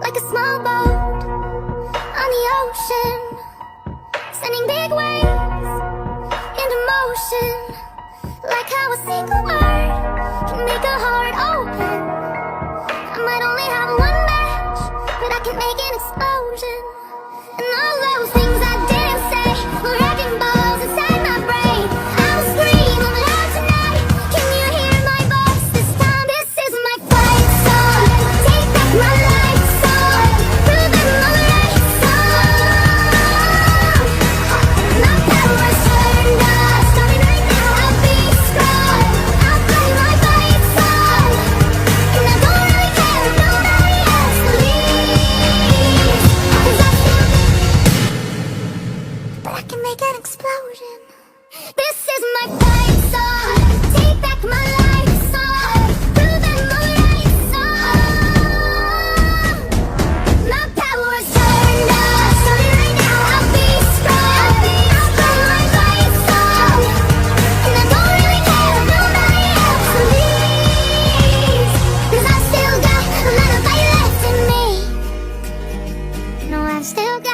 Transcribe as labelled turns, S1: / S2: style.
S1: like a small boat on the ocean, sending big waves into motion. Like how a single word can make a heart open. I might only have one match, but I can make an explosion. And all those things I didn't say were wrecking balls inside my brain. I will scream aloud tonight. Can you hear my voice this time? This is my fight song. Take back my life song. Prove that I'm alright song. My power's turned up. Starting right now, I'll be strong. I'll play my fight song. And I don't really care if nobody else believes. 'Cause but I can make an explosion. This is my fight song. Take back my life song. Prove that I'm alright song. My power's turned up. Starting right now, I'll be strong. I'll play my fight song. And I don't really care if nobody else believes. 'Cause I still got a lot of fight left in me. No, I've still got